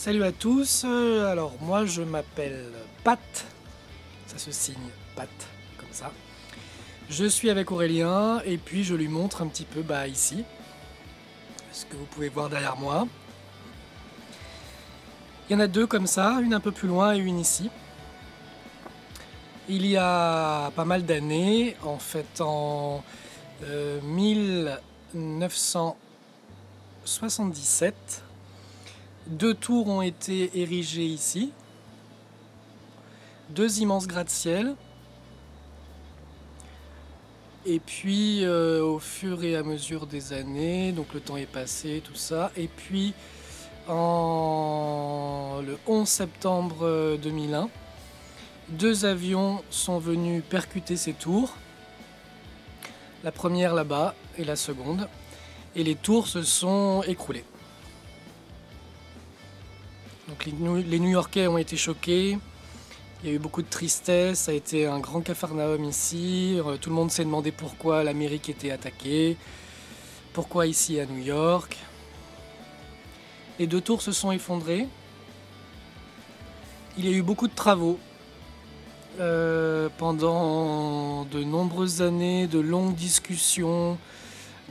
Salut à tous, alors moi je m'appelle Pat, ça se signe Pat, comme ça. Je suis avec Aurélien et puis je lui montre un petit peu ici, ce que vous pouvez voir derrière moi. Il y en a deux comme ça, une un peu plus loin et une ici. Il y a pas mal d'années, en fait en 1977, deux tours ont été érigées ici, deux immenses gratte-ciel. Et puis au fur et à mesure des années, donc le temps est passé, tout ça, et puis le 11 septembre 2001, deux avions sont venus percuter ces tours, la première là-bas et la seconde, et les tours se sont écroulées. Donc les New-Yorkais ont été choqués. Il y a eu beaucoup de tristesse, ça a été un grand capharnaüm ici. Tout le monde s'est demandé pourquoi l'Amérique était attaquée, pourquoi ici à New York. Les deux tours se sont effondrées. Il y a eu beaucoup de travaux pendant de nombreuses années, de longues discussions,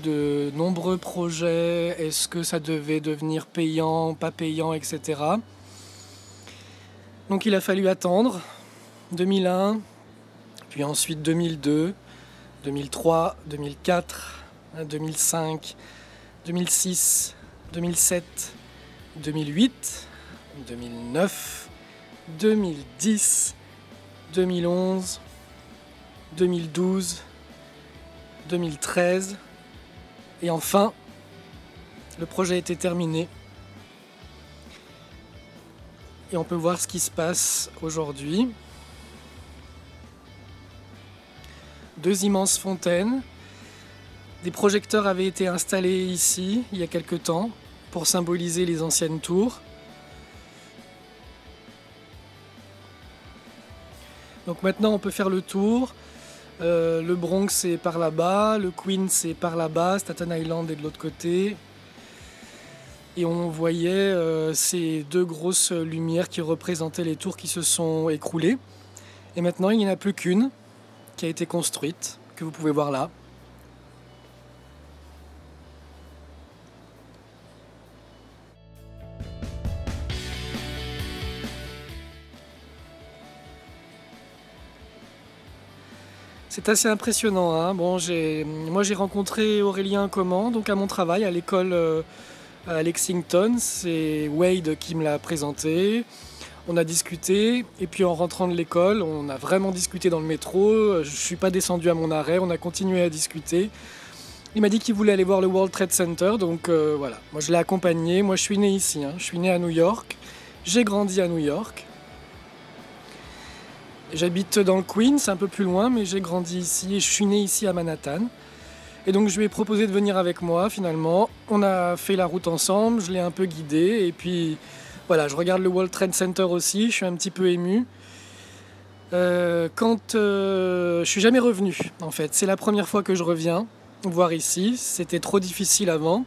de nombreux projets. Est-ce que ça devait devenir payant, pas payant, etc. Donc il a fallu attendre 2001, puis ensuite 2002, 2003, 2004, 2005, 2006, 2007, 2008, 2009, 2010, 2011, 2012, 2013, et enfin, le projet était terminé. Et on peut voir ce qui se passe aujourd'hui. Deux immenses fontaines. Des projecteurs avaient été installés ici il y a quelque temps pour symboliser les anciennes tours. Donc maintenant on peut faire le tour. Le Bronx est par là-bas, le Queens est par là-bas, Staten Island est de l'autre côté. Et on voyait ces deux grosses lumières qui représentaient les tours qui se sont écroulées. Et maintenant, il n'y en a plus qu'une qui a été construite, que vous pouvez voir là. C'est assez impressionnant, hein. Bon, moi j'ai rencontré Aurélien comment? Donc à mon travail, à l'école à Lexington, c'est Wade qui me l'a présenté. On a discuté, et puis en rentrant de l'école, on a vraiment discuté dans le métro. Je ne suis pas descendu à mon arrêt, on a continué à discuter. Il m'a dit qu'il voulait aller voir le World Trade Center, donc voilà. Moi je l'ai accompagné, moi je suis né ici, hein. Je suis né à New York, j'ai grandi à New York. J'habite dans le Queens, un peu plus loin, mais j'ai grandi ici et je suis né ici à Manhattan. Et donc je lui ai proposé de venir avec moi finalement. On a fait la route ensemble, je l'ai un peu guidé et puis voilà, je regarde le World Trade Center aussi, je suis un petit peu ému. Je suis jamais revenu en fait, c'est la première fois que je reviens voir ici, c'était trop difficile avant.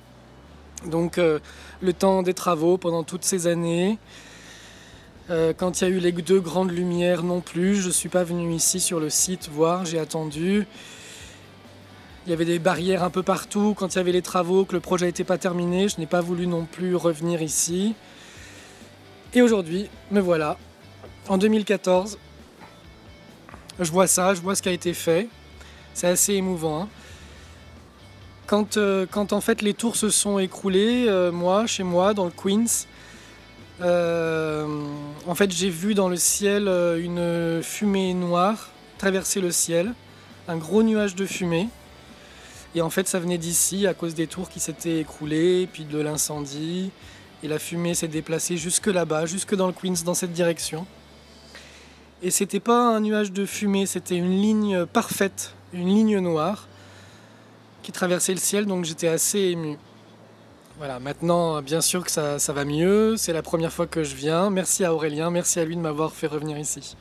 Donc le temps des travaux pendant toutes ces années, quand il y a eu les deux grandes lumières non plus, je ne suis pas venu ici sur le site voir, j'ai attendu. Il y avait des barrières un peu partout quand il y avait les travaux, que le projet n'était pas terminé. Je n'ai pas voulu non plus revenir ici. Et aujourd'hui, me voilà, en 2014. Je vois ça, je vois ce qui a été fait. C'est assez émouvant, hein. Quand en fait les tours se sont écroulées, chez moi, dans le Queens, en fait j'ai vu dans le ciel une fumée noire traverser le ciel, un gros nuage de fumée. Et en fait, ça venait d'ici à cause des tours qui s'étaient écroulées, puis de l'incendie. Et la fumée s'est déplacée jusque là-bas, jusque dans le Queens, dans cette direction. Et c'était pas un nuage de fumée, c'était une ligne parfaite, une ligne noire qui traversait le ciel, donc j'étais assez ému. Voilà, maintenant, bien sûr que ça va mieux. C'est la première fois que je viens. Merci à Aurélien, merci à lui de m'avoir fait revenir ici.